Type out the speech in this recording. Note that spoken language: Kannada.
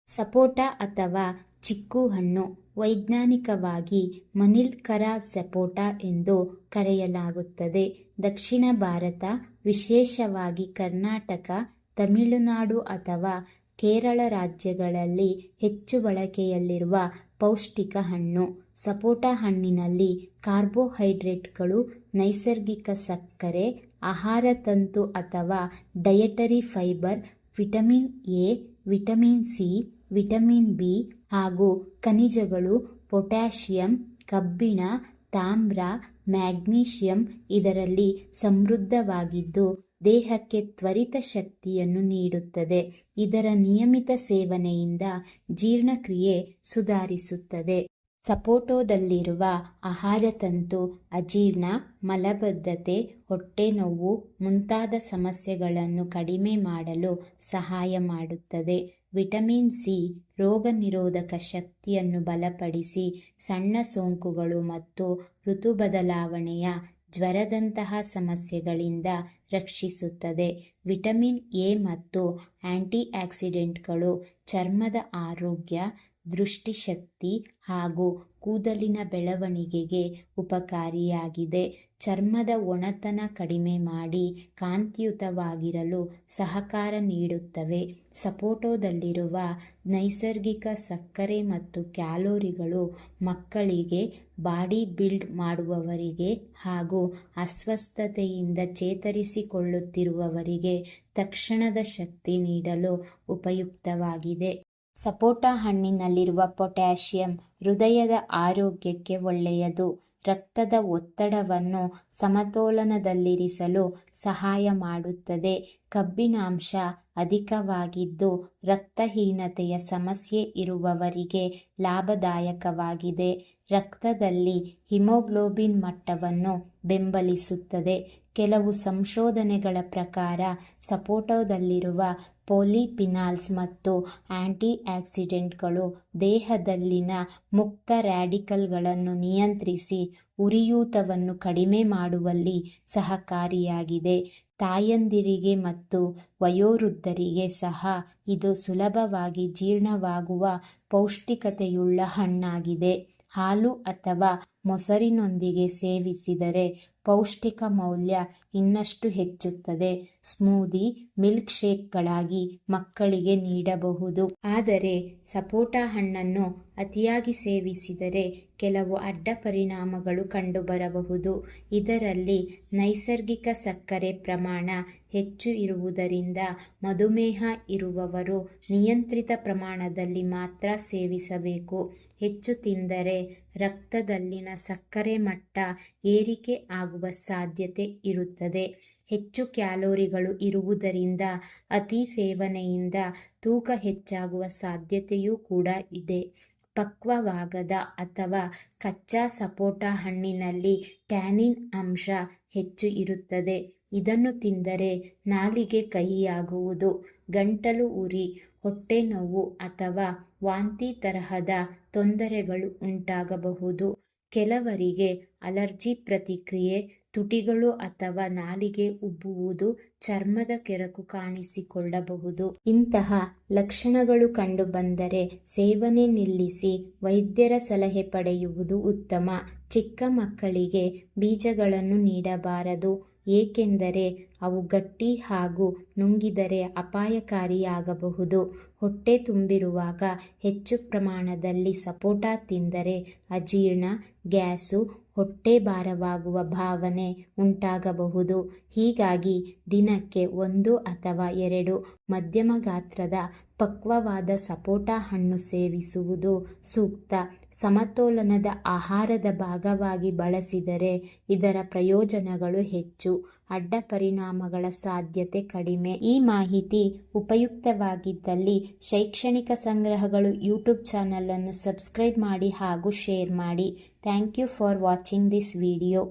ಸಪೋಟ ಅಥವಾ ಚಿಕ್ಕು ಹಣ್ಣು ವೈಜ್ಞಾನಿಕವಾಗಿ ಮನಿಲ್ಕರಾ ಸಪೋಟ ಎಂದು ಕರೆಯಲಾಗುತ್ತದೆ. ದಕ್ಷಿಣ ಭಾರತ, ವಿಶೇಷವಾಗಿ ಕರ್ನಾಟಕ, ತಮಿಳುನಾಡು ಅಥವಾ ಕೇರಳ ರಾಜ್ಯಗಳಲ್ಲಿ ಹೆಚ್ಚು ಬಳಕೆಯಲ್ಲಿರುವ ಪೌಷ್ಟಿಕ ಹಣ್ಣು. ಸಪೋಟ ಹಣ್ಣಿನಲ್ಲಿ ಕಾರ್ಬೋಹೈಡ್ರೇಟ್ಗಳು, ನೈಸರ್ಗಿಕ ಸಕ್ಕರೆ, ಆಹಾರ ತಂತು ಅಥವಾ dietary fibre, vitamin A, vitamin C, vitamin B ಹಾಗೂ ಖನಿಜಗಳು, ಪೊಟ್ಯಾಷಿಯಂ, ಕಬ್ಬಿಣ, ತಾಮ್ರ, ಮ್ಯಾಗ್ನೀಷಿಯಂ ಇದರಲ್ಲಿ ಸಮೃದ್ಧವಾಗಿದ್ದು ದೇಹಕ್ಕೆ ತ್ವರಿತ ಶಕ್ತಿಯನ್ನು ನೀಡುತ್ತದೆ. ಇದರ ನಿಯಮಿತ ಸೇವನೆಯಿಂದ ಜೀರ್ಣಕ್ರಿಯೆ ಸುಧಾರಿಸುತ್ತದೆ. ಸಪೋಟೋದಲ್ಲಿರುವ ಆಹಾರ ತಂತು ಅಜೀರ್ಣ, ಮಲಬದ್ಧತೆ, ಹೊಟ್ಟೆ ನೋವು ಮುಂತಾದ ಸಮಸ್ಯೆಗಳನ್ನು ಕಡಿಮೆ ಮಾಡಲು ಸಹಾಯ ಮಾಡುತ್ತದೆ. ವಿಟಮಿನ್ ಸಿ ರೋಗ ನಿರೋಧಕ ಶಕ್ತಿಯನ್ನು ಬಲಪಡಿಸಿ ಸಣ್ಣ ಸೋಂಕುಗಳು ಮತ್ತು ಋತು ಬದಲಾವಣೆಯ ಜ್ವರದಂತಹ ಸಮಸ್ಯೆಗಳಿಂದ ರಕ್ಷಿಸುತ್ತದೆ. ವಿಟಮಿನ್ ಎ ಮತ್ತು ಆಂಟಿ ಆಕ್ಸಿಡೆಂಟ್ಗಳು ಚರ್ಮದ ಆರೋಗ್ಯ, ದೃಷ್ಟಿಶಕ್ತಿ ಹಾಗೂ ಕೂದಲಿನ ಬೆಳವಣಿಗೆಗೆ ಉಪಕಾರಿಯಾಗಿದೆ. ಚರ್ಮದ ಒಣತನ ಕಡಿಮೆ ಮಾಡಿ ಕಾಂತಿಯುತವಾಗಿರಲು ಸಹಕಾರ ನೀಡುತ್ತವೆ. ಸಪೋಟೋದಲ್ಲಿರುವ ನೈಸರ್ಗಿಕ ಸಕ್ಕರೆ ಮತ್ತು ಕ್ಯಾಲೋರಿಗಳು ಮಕ್ಕಳಿಗೆ, ಬಾಡಿ ಬಿಲ್ಡ್ ಮಾಡುವವರಿಗೆ ಹಾಗೂ ಅಸ್ವಸ್ಥತೆಯಿಂದ ಚೇತರಿಸಿಕೊಳ್ಳುತ್ತಿರುವವರಿಗೆ ತಕ್ಷಣದ ಶಕ್ತಿ ನೀಡಲು ಉಪಯುಕ್ತವಾಗಿದೆ. ಸಪೋಟ ಹಣ್ಣಿನಲ್ಲಿರುವ ಪೊಟ್ಯಾಷಿಯಂ ಹೃದಯದ ಆರೋಗ್ಯಕ್ಕೆ ಒಳ್ಳೆಯದು. ರಕ್ತದ ಒತ್ತಡವನ್ನು ಸಮತೋಲನದಲ್ಲಿರಿಸಲು ಸಹಾಯ ಮಾಡುತ್ತದೆ. ಕಬ್ಬಿಣಾಂಶ ಅಧಿಕವಾಗಿದ್ದು ರಕ್ತಹೀನತೆಯ ಸಮಸ್ಯೆ ಇರುವವರಿಗೆ ಲಾಭದಾಯಕವಾಗಿದೆ. ರಕ್ತದಲ್ಲಿ ಹಿಮೋಗ್ಲೋಬಿನ್ ಮಟ್ಟವನ್ನು ಬೆಂಬಲಿಸುತ್ತದೆ. ಕೆಲವು ಸಂಶೋಧನೆಗಳ ಪ್ರಕಾರ ಸಪೋಟೋದಲ್ಲಿರುವ ಪೋಲಿಫಿನಾಲ್ಸ್ ಮತ್ತು ಆಂಟಿ ಆಕ್ಸಿಡೆಂಟ್ಗಳು ದೇಹದಲ್ಲಿನ ಮುಕ್ತ ರ್ಯಾಡಿಕಲ್ಗಳನ್ನು ನಿಯಂತ್ರಿಸಿ ಉರಿಯೂತವನ್ನು ಕಡಿಮೆ ಮಾಡುವಲ್ಲಿ ಸಹಕಾರಿಯಾಗಿದೆ. ತಾಯಂದಿರಿಗೆ ಮತ್ತು ವಯೋವೃದ್ಧರಿಗೆ ಸಹ ಇದು ಸುಲಭವಾಗಿ ಜೀರ್ಣವಾಗುವ ಪೌಷ್ಟಿಕತೆಯುಳ್ಳ ಹಣ್ಣಾಗಿದೆ. ಹಾಲು ಅಥವಾ ಮೊಸರಿನೊಂದಿಗೆ ಸೇವಿಸಿದರೆ ಪೌಷ್ಟಿಕ ಮೌಲ್ಯ ಇನ್ನಷ್ಟು ಹೆಚ್ಚುತ್ತದೆ. ಸ್ಮೂದಿ, ಮಿಲ್ಕ್ ಶೇಕ್ಗಳಾಗಿ ಮಕ್ಕಳಿಗೆ ನೀಡಬಹುದು. ಆದರೆ ಸಪೋಟ ಹಣ್ಣನ್ನು ಅತಿಯಾಗಿ ಸೇವಿಸಿದರೆ ಕೆಲವು ಅಡ್ಡ ಪರಿಣಾಮಗಳು ಕಂಡುಬರಬಹುದು. ಇದರಲ್ಲಿ ನೈಸರ್ಗಿಕ ಸಕ್ಕರೆ ಪ್ರಮಾಣ ಹೆಚ್ಚು ಇರುವುದರಿಂದ ಮಧುಮೇಹ ಇರುವವರು ನಿಯಂತ್ರಿತ ಪ್ರಮಾಣದಲ್ಲಿ ಮಾತ್ರ ಸೇವಿಸಬೇಕು. ಹೆಚ್ಚು ತಿಂದರೆ ರಕ್ತದಲ್ಲಿನ ಸಕ್ಕರೆ ಮಟ್ಟ ಏರಿಕೆ ಆಗುವ ಸಾಧ್ಯತೆ ಇರುತ್ತದೆ. ಹೆಚ್ಚು ಕ್ಯಾಲೋರಿಗಳು ಇರುವುದರಿಂದ ಅತಿ ಸೇವನೆಯಿಂದ ತೂಕ ಹೆಚ್ಚಾಗುವ ಸಾಧ್ಯತೆಯೂ ಕೂಡ ಇದೆ. ಪಕ್ವವಾಗದ ಅಥವಾ ಕಚ್ಚಾ ಸಪೋಟ ಹಣ್ಣಿನಲ್ಲಿ ಟ್ಯಾನಿನ್ ಅಂಶ ಹೆಚ್ಚು ಇರುತ್ತದೆ. ಇದನ್ನು ತಿಂದರೆ ನಾಲಿಗೆ ಕಹಿಯಾಗುವುದು, ಗಂಟಲು ಉರಿ, ಹೊಟ್ಟೆ ನೋವು ಅಥವಾ ವಾಂತಿ ತರಹದ ತೊಂದರೆಗಳು ಉಂಟಾಗಬಹುದು. ಕೆಲವರಿಗೆ ಅಲರ್ಜಿ ಪ್ರತಿಕ್ರಿಯೆ, ತುಟಿಗಳು ಅಥವಾ ನಾಲಿಗೆ ಉಬ್ಬುವುದು, ಚರ್ಮದ ಕೆರಕು ಕಾಣಿಸಿಕೊಳ್ಳಬಹುದು. ಇಂತಹ ಲಕ್ಷಣಗಳು ಕಂಡುಬಂದರೆ ಸೇವನೆ ನಿಲ್ಲಿಸಿ ವೈದ್ಯರ ಸಲಹೆ ಪಡೆಯುವುದು ಉತ್ತಮ. ಚಿಕ್ಕ ಮಕ್ಕಳಿಗೆ ಬೀಜಗಳನ್ನು ನೀಡಬಾರದು, ಏಕೆಂದರೆ ಅವು ಗಟ್ಟಿ ಹಾಗೂ ನುಂಗಿದರೆ ಅಪಾಯಕಾರಿಯಾಗಬಹುದು. ಹೊಟ್ಟೆ ತುಂಬಿರುವಾಗ ಹೆಚ್ಚು ಪ್ರಮಾಣದಲ್ಲಿ ಸಪೋಟ ತಿಂದರೆ ಅಜೀರ್ಣ, ಗ್ಯಾಸು, ಹೊಟ್ಟೆ ಭಾರವಾಗುವ ಭಾವನೆ ಉಂಟಾಗಬಹುದು. ಹೀಗಾಗಿ ದಿನಕ್ಕೆ 1 ಅಥವಾ 2 ಮಧ್ಯಮ ಗಾತ್ರದ ಪಕ್ವವಾದ ಸಪೋಟ ಹಣ್ಣು ಸೇವಿಸುವುದು ಸೂಕ್ತ. ಸಮತೋಲನದ ಆಹಾರದ ಭಾಗವಾಗಿ ಬಳಸಿದರೆ ಇದರ ಪ್ರಯೋಜನಗಳು ಹೆಚ್ಚು, ಅಡ್ಡ ಪರಿಣಾಮಗಳ ಸಾಧ್ಯತೆ ಕಡಿಮೆ. ಈ ಮಾಹಿತಿ ಉಪಯುಕ್ತವಾಗಿದ್ದಲ್ಲಿ ಶೈಕ್ಷಣಿಕ ಸಂಗ್ರಹಗಳು ಯೂಟ್ಯೂಬ್ ಚಾನಲ್ ಅನ್ನು ಸಬ್ಸ್ಕ್ರೈಬ್ ಮಾಡಿ ಹಾಗೂ ಶೇರ್ ಮಾಡಿ. Thank you for watching this video.